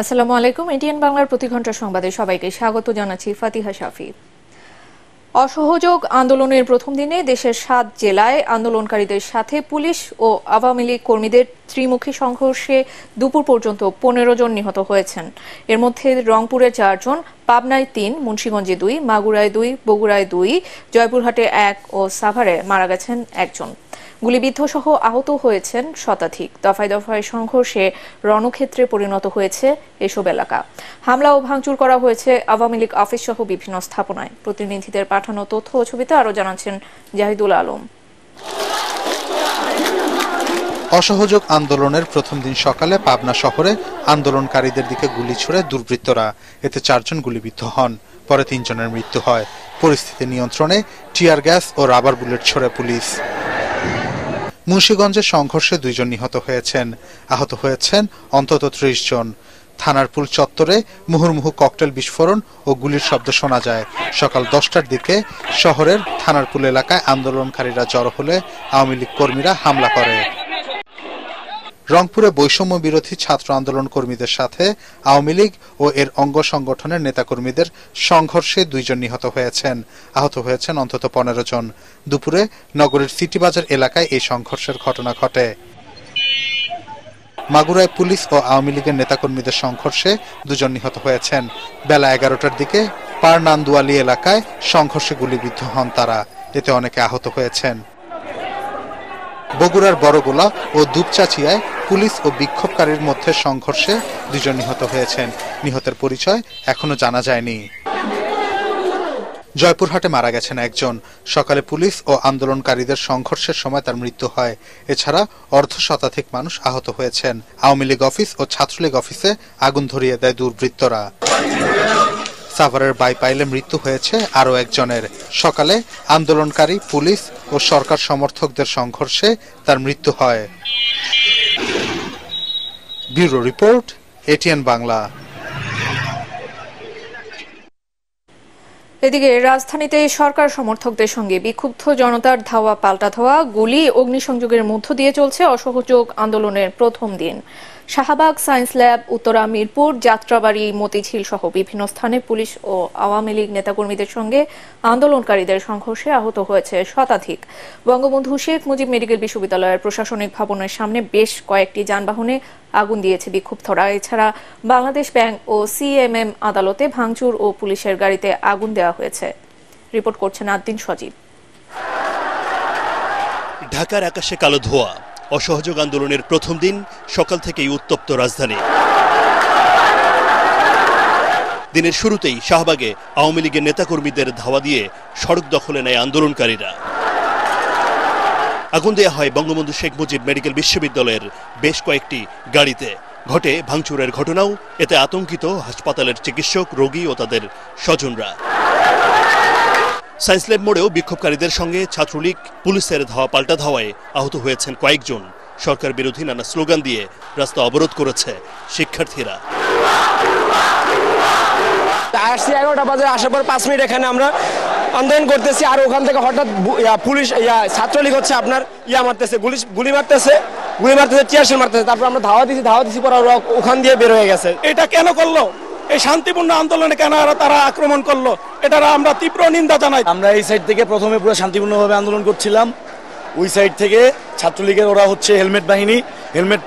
আসসালামু আলাইকুম। এটিএন বাংলার প্রতি ঘন্টা সংবাদে সবাইকে স্বাগত জানাচ্ছি ফাতিহা শাফি। অসহযোগ আন্দোলনের প্রথম দিনে দেশের 7 জেলায় আন্দোলনকারীদের সাথে পুলিশ ও আওয়ামী লীগ কর্মীদের ত্রিমুখী সংঘর্ষে দুপুর পর্যন্ত 15 জন নিহত হয়েছেন। এর মধ্যে রংপুরে 4 জন, পাবনায় 3, মুন্সিগঞ্জে 2, মাগুরায় 2, বগুড়ায় 2, জয়পুরহাটে 1 ও সাভারে মারা গেছেন 1 জন। গুলিবিদ্ধ সহ আহত হয়েছেন শতাধিক। দফায় দফায় সংঘর্ষে রণক্ষেত্রে পরিণত হয়েছে এসব এলাকা। হামলা ও ভাঙচুর করা হয়েছে আওয়ামী লীগ অফিস সহ বিভিন্ন স্থাপনায়। প্রতিনিধিদের পাঠানো তথ্য ও ছবিতে আরও জানাচ্ছেন জাহিদুল আলম। অসহযোগ আন্দোলনের প্রথম দিন সকালে পাবনা শহরে আন্দোলনকারীদের দিকে গুলি ছুড়ে দুর্বৃত্তরা। এতে 4 জন গুলিবিদ্ধ হন, পরে 3 জনের মৃত্যু হয়। পরিস্থিতি নিয়ন্ত্রণে টিয়ার গ্যাস ও রাবার বুলেট ছোড়ে পুলিশ। মুন্সিগঞ্জে সংঘর্ষে 2 জন নিহত হয়েছেন, আহত হয়েছেন অন্তত 30 জন। থানার পুল চত্বরে মুহুর্মুহু ককটেল বিস্ফোরণ ও গুলির শব্দ শোনা যায়। সকাল 10টার দিকে শহরের থানার পুল এলাকায় আন্দোলনকারীরা জড়ো হলে আওয়ামী লীগ কর্মীরা হামলা করে। রংপুরে বৈষম্য বিরোধী ছাত্র আন্দোলন কর্মীদের সাথে আওয়ামী লীগ ও এর অঙ্গ সংগঠনের নেতাকর্মীদের সংঘর্ষে 2 জন নিহত হয়েছেন, আহত হয়েছেন অন্তত 15 জন। দুপুরে নগরের সিটি বাজার এলাকায় এই সংঘর্ষের ঘটনা ঘটে। মাগুরায় পুলিশ ও আওয়ামী লীগের নেতাকর্মীদের সংঘর্ষে 2 জন নিহত হয়েছেন। বেলা 11টার দিকে পারনান্দুয়ালি এলাকায় সংঘর্ষে গুলিবিদ্ধ হন তারা, এতে অনেকে আহত হয়েছেন। বগুড়ার বড়গোলা ও দুপচাচিয়ায় পুলিশ ও বিক্ষোভকারীর মধ্যে সংঘর্ষে 2 জন নিহত হয়েছেন। নিহতের পরিচয় এখনো জানা যায়নি। জয়পুরহাটে মারা গেছেন 1 জন। সকালে পুলিশ ও আন্দোলনকারীদের সংঘর্ষের সময় তার মৃত্যু হয়। এছাড়া অর্ধশতাধিক মানুষ আহত হয়েছেন। আওয়ামী লীগ অফিস ও ছাত্রলীগ অফিসে আগুন ধরিয়ে দেয় দুর্বৃত্তরা। সাভারের বাইপাইলে মৃত্যু হয়েছে আরও 1 জনের। সকালে আন্দোলনকারী পুলিশ ও সরকার সমর্থকদের সংঘর্ষে তার মৃত্যু হয়। Bureau report, ATN Bangla. এদিকে রাজধানীতে সরকার সমর্থকদের সঙ্গে বিক্ষুব্ধ জনতার ধাওয়া পাল্টা ধাওয়া, গুলি, অগ্নিসংযোগের মধ্য দিয়ে চলছে অসহযোগ আন্দোলনের প্রথম দিন। শাহবাগ, সায়েন্স ল্যাব, উত্তরা, মিরপুর, যাত্রাবাড়ি, মতিঝিল সহ বিভিন্ন স্থানে পুলিশ ও আওয়ামী লীগ নেতাকর্মীদের সঙ্গে আন্দোলনকারীদের সংঘর্ষে আহত হয়েছে শতাধিক। বঙ্গবন্ধু শেখ মুজিব মেডিকেল বিশ্ববিদ্যালয়ের প্রশাসনিক ভবনের সামনে বেশ কয়েকটি যানবাহনে আগুন দিয়েছে বিক্ষুব্ধরা। এছাড়া বাংলাদেশ ব্যাংক ও সিএমএম আদালতে ভাঙচুর ও পুলিশের গাড়িতে আগুন দেওয়া হয়েছে। রিপোর্ট করছেন আদ্দিন সজীব। ঢাকার আকাশে কালো ধোঁয়া। অসহযোগ আন্দোলনের প্রথম দিন, সকাল থেকেই উত্তপ্ত রাজধানী। দিনের শুরুতেই শাহবাগে আওয়ামী লীগের নেতাকর্মীদের ধাওয়া দিয়ে সড়ক দখলে নেয় আন্দোলনকারীরা। আগুন দেয়া হয় বঙ্গবন্ধু শেখ মুজিব মেডিকেল বিশ্ববিদ্যালয়ের বেশ কয়েকটি গাড়িতে। ঘটে ভাঙচুরের ঘটনাও, এতে আতঙ্কিত হাসপাতালের চিকিৎসক, রোগী ও তাদের স্বজনরা। সায়েন্স ল্যাব মোড়েও বিক্ষোভকারীদের সঙ্গে ছাত্রলীগ পুলিশের ধাওয়া পাল্টা ধাওয়ায় আহত হয়েছেন কয়েকজন। সরকার বিরোধী নানা স্লোগান দিয়ে রাস্তা অবরোধ করেছে শিক্ষার্থীরা। আসছি 11টা বাজে, আসার পর 5 মিনিট এখানে আমরা আন্দোলন করতেছি। আর ওখান থেকে হঠাৎ পুলিশ ছাত্রলীগ হচ্ছে আপনার মারতেছে, গুলি মারতেছে, টিয়ারশেল মারতেছে। তারপর আমরা ধাওয়া দিছি পর ওখান দিয়ে বের হয়ে গেছে। এটা কেন করলো? এই শান্তিপূর্ণ আন্দোলনে কেন তারা আক্রমণ করলো? এটা আমরা তীব্র নিন্দা জানাই। আমরা এই সাইড থেকে প্রথমে পুরো শান্তিপূর্ণভাবে আন্দোলন করছিলাম। ওই সাইড থেকে ছাত্রলীগের ওরা হচ্ছে হেলমেট বাহিনী, হেলমেট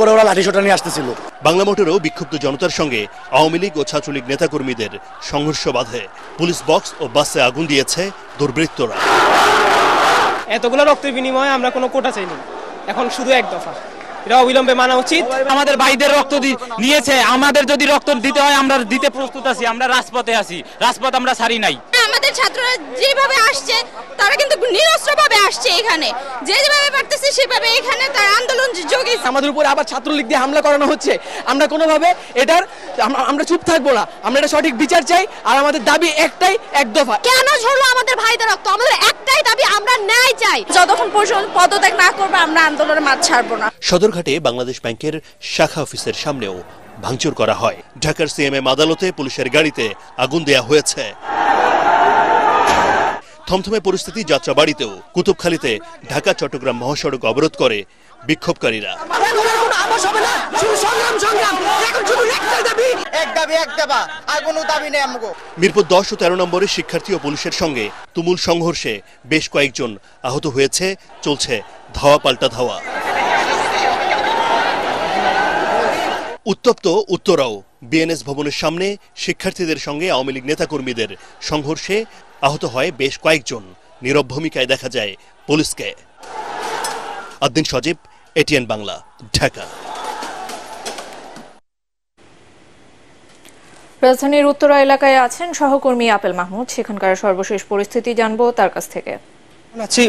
পরে ওরা লাঠিসোঁটা নিয়ে আসতেছিল। বাংলা মোটরেও বিক্ষুব্ধ জনতার সঙ্গে আওয়ামী লীগ ও ছাত্রলীগ নেতাকর্মীদের সংঘর্ষ বাধে। পুলিশ বক্স ও বাসে আগুন দিয়েছে দুর্বৃত্তরা। এতগুলো রক্তের বিনিময়ে আমরা কোনো কোটা চাইনি, এখন শুধু 1 দফা। এটা অবিলম্বে মানা উচিত। আমাদের ভাইদের রক্ত নিয়েছে, আমাদের যদি রক্ত দিতে হয় আমরা দিতে প্রস্তুত আছি। আমরা রাজপথে আছি, রাজপথ আমরা ছাড়ি নাই। আমাদের ছাত্ররা যেভাবে আসছে তারা কিন্তু নিরস্ত্রভাবে আসছে, এখানে যেভাবে পারতেছে সেভাবে এখানে তার আন্দোলন যোগে। আমাদের উপরে আবার ছাত্রলীগ দিয়ে হামলা করানো হচ্ছে। আমরা কোনোভাবে আমরা চুপ থাকবো না। আমরা এটা সঠিক বিচার চাই। আর আমাদের দাবি একটাই, 1 দফা। কেন ঝরলো আমাদের ভাইদের রক্ত? আমাদের একটাই দাবি, আমরা ন্যায় চাই। যতক্ষণ পর্যন্ত পদত্যাগ না করবে আমরা আন্দোলনের মাঠ ছাড়বো না। সদরঘাটে বাংলাদেশ ব্যাংকের শাখা অফিসের সামনেও ভাঙচুর করা হয়। ঢাকার সিএমএম আদালতে পুলিশের গাড়িতে আগুন দেয়া হয়েছে। থমথমে পরিস্থিতি যাত্রাবাড়িতেও। কুতুবখালীতে ঢাকা চট্টগ্রাম মহাসড়ক অবরোধ করে বিক্ষোভকারীরা। মিরপুর 10 ও 13 নম্বরের শিক্ষার্থী ও পুলিশের সঙ্গে তুমুল সংঘর্ষে বেশ কয়েকজন আহত হয়েছে, চলছে ধাওয়া পাল্টা ধাওয়া। উত্তপ্ত উত্তরাও বিএনএস ভবনের সামনে শিক্ষার্থীদের সঙ্গে আওয়ামী লীগ নেতাকর্মীদের সংঘর্ষে আহত হয় বেশ কয়েকজন। নীরব ভূমিকায় দেখা যায় পুলিশকে। আদ্দিন সজীব, এটিএন বাংলা, ঢাকা। রাজধানীর উত্তরা এলাকায় আছেন সহকর্মী আপেল মাহমুদ, সেখানকার সর্বশেষ পরিস্থিতি জানবো তার কাছ থেকে। আছি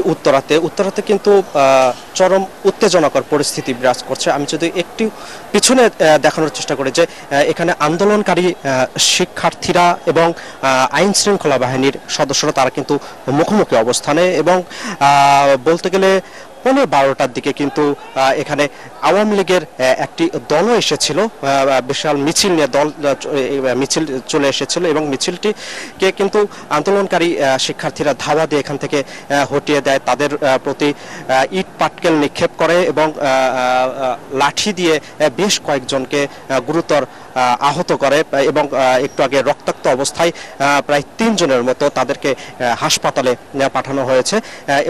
উত্তরাতে কিন্তু চরম উত্তেজনাকর পরিস্থিতি বিরাজ করছে। আমি যদি একটু পিছনে দেখানোর চেষ্টা করি যে এখানে আন্দোলনকারী শিক্ষার্থীরা এবং আইন শৃঙ্খলা বাহিনীর সদস্যরা তারা কিন্তু মুখোমুখি অবস্থানে, এবং বলতে গেলে 12টার দিকে কিন্তু এখানে আওয়ামী লীগের একটি দলও এসেছিল, বিশাল মিছিল নিয়ে মিছিল চলে এসেছিল, এবং মিছিলটিকে কিন্তু আন্দোলনকারী শিক্ষার্থীরা ধাওয়া দিয়ে এখান থেকে হটিয়ে দেয়, তাদের প্রতি ইট পাটকেল নিক্ষেপ করে এবং লাঠি দিয়ে বেশ কয়েকজনকে গুরুতর আহত করে, এবং একটু আগে রক্তাক্ত অবস্থায় প্রায় 3 জনের মতো তাদেরকে হাসপাতালে পাঠানো হয়েছে।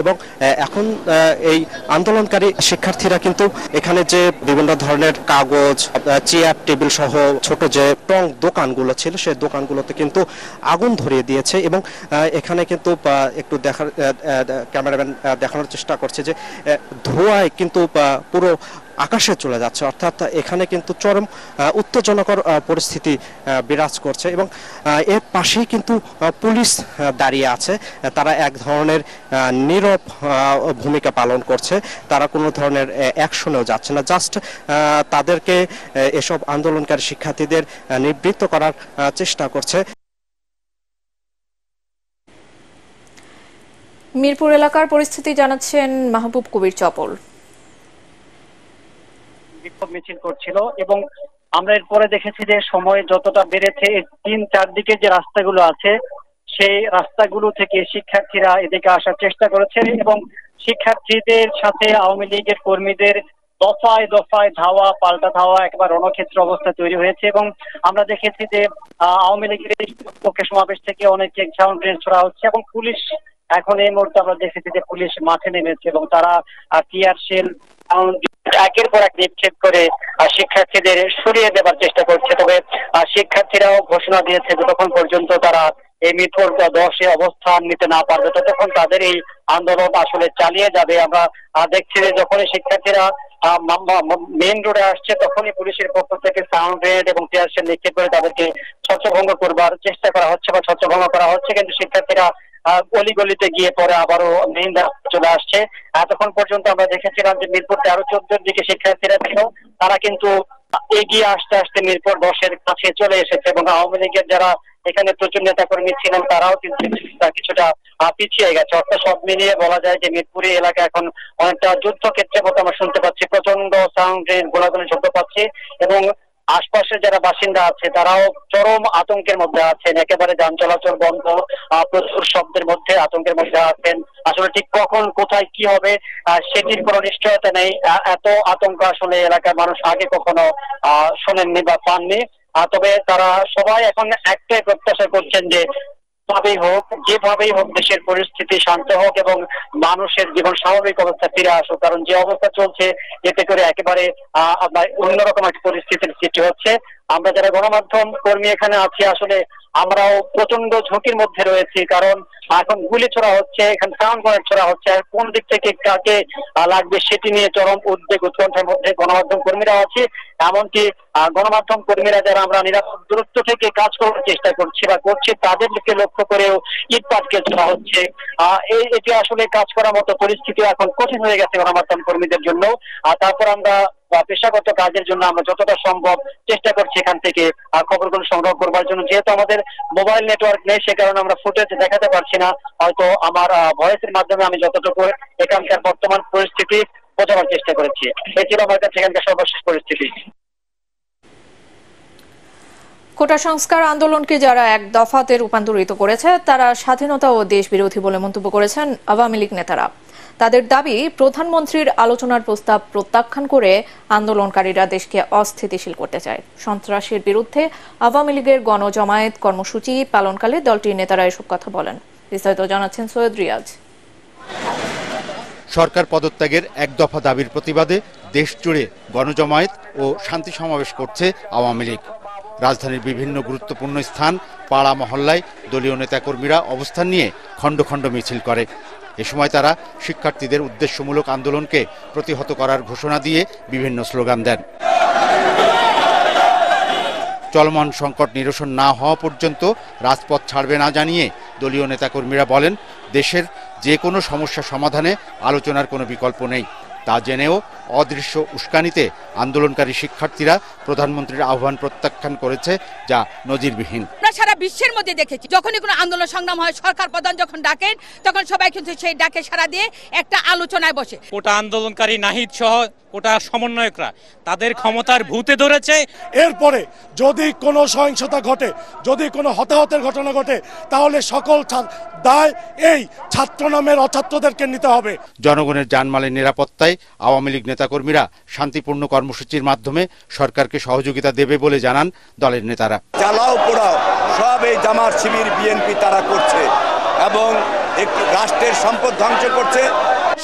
এবং এখন এই আন্দোলনকারী শিক্ষার্থীরা কিন্তু এখানে যে বিভিন্ন ধরনের কাগজ, চেয়ার টেবিল সহ ছোট যে টং দোকানগুলো ছিল সেই দোকানগুলোতে কিন্তু আগুন ধরিয়ে দিয়েছে, এবং এখানে কিন্তু একটু ক্যামেরাম্যান দেখানোর চেষ্টা করছে যে ধোঁয়ায় কিন্তু পুরো আকাশে চলে যাচ্ছে, অর্থাৎ এখানে কিন্তু চরম উত্তেজনাকর পরিস্থিতি বিরাজ করছে। এবং এর পাশেই কিন্তু পুলিশ দাঁড়িয়ে আছে, তারা এক ধরনের নীরব ভূমিকা পালন করছে, তারা কোনো ধরনের অ্যাকশনেও যাচ্ছে না, জাস্ট তাদেরকে এসব আন্দোলনকারী শিক্ষার্থীদের নিবৃত্ত করার চেষ্টা করছে। মিরপুর এলাকার পরিস্থিতি জানাচ্ছেন মাহবুব কবির চপল। বিক্ষোভ মিছিল করছিল এবং আমরা এরপরে দেখেছি যে সময় যতটা বেড়েছে 3-4 দিকে যে রাস্তাগুলো আছে সেই রাস্তাগুলো থেকে শিক্ষার্থীরা এদিকে আসার চেষ্টা করেছে, এবং শিক্ষার্থীদের সাথে আওয়ামী লীগের কর্মীদের দফায় দফায় ধাওয়া পাল্টা ধাওয়া একেবারে রণক্ষেত্র অবস্থা তৈরি হয়েছে। এবং আমরা দেখেছি যে আওয়ামী লীগের পক্ষে সমাবেশ থেকে অনেকে সাউন্ড গ্রেনেড ছোড়া হচ্ছে, এবং পুলিশ এখন এই মুহূর্তে আমরা দেখেছি যে পুলিশ মাঠে নেমেছে এবং তারা টিয়ার শেল একের পর এক নিক্ষেপ করে শিক্ষার্থীদের সরিয়ে দেবার চেষ্টা করছে। তবে শিক্ষার্থীরাও ঘোষণা দিয়েছে যতক্ষণ পর্যন্ত তারা এই মিরপুর 10-এ অবস্থান নিতে না পারবে ততক্ষণ তাদের এই আন্দোলন আসলে চালিয়ে যাবে। আমরা দেখছি যে যখনই শিক্ষার্থীরা মেইন রোডে আসছে তখনই পুলিশের পক্ষ থেকে সাউন্ড গ্রেনেড এবং টিয়ার শেল নিক্ষেপ করে তাদেরকে ছত্রভঙ্গ করবার চেষ্টা করা হচ্ছে বা ছত্রভঙ্গ করা হচ্ছে, কিন্তু শিক্ষার্থীরা অলিগলিতে গিয়ে পরে আবারও মেইন রাস্তায় চলে আসছে। এতক্ষণ পর্যন্ত আমরা দেখেছিলাম যে মিরপুর 13-14 দিকে শিক্ষার্থীরা ছিল, তারা কিন্তু এগিয়ে আসতে আসতে মিরপুর 10-এর কাছে চলে এসেছে, এবং আওয়ামী লীগের যারা এখানে প্রচুর নেতাকর্মী ছিলেন তারাও কিন্তু কিছুটা পিছিয়ে গেছে। অর্থাৎ সব মিলিয়ে বলা যায় যে মিরপুরি এলাকা এখন অনেকটা যুদ্ধক্ষেত্রের মতো আমরা শুনতে পাচ্ছি, প্রচন্ড সাউন্ড গ্রেনেড গোলাগুলি শব্দ পাচ্ছি, এবং আশপাশের যারা বাসিন্দা আছে তারাও চরম আতঙ্কের মধ্যে আছেন, একেবারে যান চলাচল বন্ধ, প্রচুর শব্দের মধ্যে আতঙ্কের মধ্যে আছেন। আসলে ঠিক কখন কোথায় কি হবে সেটির কোনো নিশ্চয়তা নেই। এত আতঙ্ক আসলে এলাকার মানুষ আগে কখনো শোনেননি বা পাননি। তবে তারা সবাই এখন একটাই প্রত্যাশা করছেন যে যেভাবেই হোক দেশের পরিস্থিতি শান্ত হোক এবং মানুষের জীবন স্বাভাবিক অবস্থা ফিরে আসুক, কারণ যে অবস্থা চলছে এতে করে একেবারে অন্যরকম একটা পরিস্থিতির সৃষ্টি হচ্ছে। আমরা যারা গণমাধ্যম কর্মী এখানে আছি আসলে আমরাও প্রচন্ড ঝুঁকির মধ্যে রয়েছি, কারণ এখন গুলি ছোড়া হচ্ছে, এখানে সাউন্ড গ্রেনেড ছোড়া হচ্ছে, আর কোন দিক থেকে কাকে লাগবে সেটি নিয়ে চরম উদ্বেগ উৎকণ্ঠার মধ্যে গণমাধ্যম কর্মীরা আছে। এমনকি গণমাধ্যম কর্মীরা যারা আমরা নিরাপদ দূরত্ব থেকে কাজ করার চেষ্টা করছি বা করছি তাদেরকে লক্ষ্য করেও ইট পাটকেল ছোড়া হচ্ছে। এটি আসলে কাজ করার মতো পরিস্থিতি এখন কঠিন হয়ে গেছে গণমাধ্যম কর্মীদের জন্য। তারপর আমরা পেশাগত কাজের জন্য আমরা যতটা সম্ভব চেষ্টা করছি এখান থেকে খবরগুলো সংগ্রহ করবার জন্য। যেহেতু আমাদের মোবাইল নেটওয়ার্ক নেই সে কারণে আমরা ফুটেজ দেখাতে পারছি না, হয়তো আমার ভয়েসের মাধ্যমে আমি যতটুকু এখানকার বর্তমান পরিস্থিতি বোঝাবার চেষ্টা করেছি। এই ছিল আমার কাছে এখানকার সর্বশেষ পরিস্থিতি। কোটা সংস্কার আন্দোলনকে যারা এক দফাতে রূপান্তরিত করেছে তারা স্বাধীনতা ও দেশ বিরোধী বলে মন্তব্য করেছেন আওয়ামী লীগ নেতারা। তাদের দাবি, প্রধানমন্ত্রীর আলোচনার প্রস্তাব প্রত্যাখ্যান করে আন্দোলনকারীরা দেশকে অস্থিতিশীল করতে চায়। সন্ত্রাসের বিরুদ্ধে আওয়ামী লীগের গণজমায়েত কর্মসূচি পালনকালে দলটির নেতারা এসব কথা বলেন। বিস্তারিত জানাচ্ছেন সৈয়দ রিয়াজ। সরকার পদত্যাগের এক দফা দাবির প্রতিবাদে দেশ জুড়ে গণজমায়েত ও শান্তি সমাবেশ করছে আওয়ামী লীগ। রাজধানীর বিভিন্ন গুরুত্বপূর্ণ স্থান, পাড়া মহল্লায় দলীয় নেতাকর্মীরা অবস্থান নিয়ে খণ্ড খণ্ড মিছিল করে। এ সময় তারা শিক্ষার্থীদের উদ্দেশ্যমূলক আন্দোলনকে প্রতিহত করার ঘোষণা দিয়ে বিভিন্ন স্লোগান দেন। চলমান সংকট নিরসন না হওয়া পর্যন্ত রাজপথ ছাড়বে না জানিয়ে দলীয় নেতাকর্মীরা বলেন, দেশের যে কোনো সমস্যা সমাধানে আলোচনার কোনো বিকল্প নেই। তা জেনেও অদৃশ্য উস্কানিতে আন্দোলনকারী শিক্ষার্থীরা প্রধানমন্ত্রীর আহ্বান প্রত্যাখ্যান করেছে, যা নজিরবিহীন। আমরা সারা বিশ্বের মধ্যে দেখেছি, যখনই কোনো আন্দোলন সংগ্রাম হয়, সরকার প্রধান যখন ডাকেন তখন সবাই কিন্তু সেই ডাকে সাড়া দিয়ে একটা আলোচনায় বসে। কোটা আন্দোলনকারী নাহিদ সহ কোটা সমন্বয়করা তাদের ক্ষমতার ভূতে ধরেছে। এরপরে যদি কোনো সহিংসতা ঘটে, যদি কোনো হতাহতের ঘটনা ঘটে, তাহলে সকল দায় এই ছাত্র নামের অছাত্রদেরকে নিতে হবে। জনগণের জানমালের নিরাপত্তায় আওয়ামী লীগ নেতাকর্মীরা শান্তিপূর্ণ কর্মসূচির মাধ্যমে সরকারকে সহযোগিতা দেবে বলে জানান দলের নেতারা। জ্বালাও পোড়াও সব এই জামাত শিবির বিএনপি তারা করছে এবং একটি রাষ্ট্রের সম্পদ ধ্বংস করছে।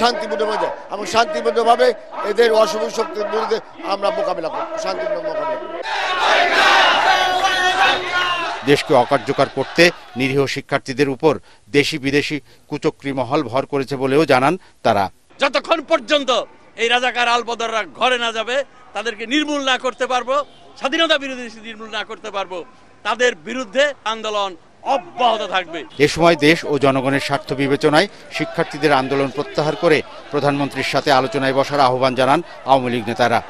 শান্তিপূর্ণভাবে এবং শান্তিপূর্ণভাবে এদের অশুভ শক্তির বিরুদ্ধে আমরা মোকাবিলা করব, শান্তিপূর্ণ মোকাবিলা করব। দেশকে অকার্যকর করতে নিরীহ শিক্ষার্থীদের উপর দেশি বিদেশি কুচক্রী মহল ভর করেছে বলেও জানান তারা। যতক্ষণ পর্যন্ত এই রাজাকার আলবদররা ঘরে না যাবে, তাদেরকে নির্মূল না করতে পারবো, স্বাধীনতা বিরোধী নির্মূল না করতে পারবো, তাদের বিরুদ্ধে আন্দোলন অব্যাহত থাকবে। এ সময় দেশ ও জনগণের স্বার্থ বিবেচনায় শিক্ষার্থীদের আন্দোলন প্রত্যাহার করে প্রধানমন্ত্রীর সাথে আলোচনায় বসার আহ্বান জানান আওয়ামী লীগ নেতারা।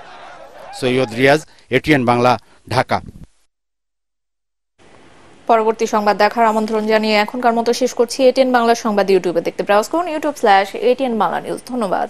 সৈয়দ রিয়াজ, এটিএন বাংলা, ঢাকা। পরবর্তী সংবাদ দেখার আমন্ত্রণ জানিয়ে এখনকার মতো শেষ করছি। এটিএন বাংলা সংবাদ ইউটিউবে দেখতে ব্রাউজ করুন youtube/ATN Bangla News। ধন্যবাদ।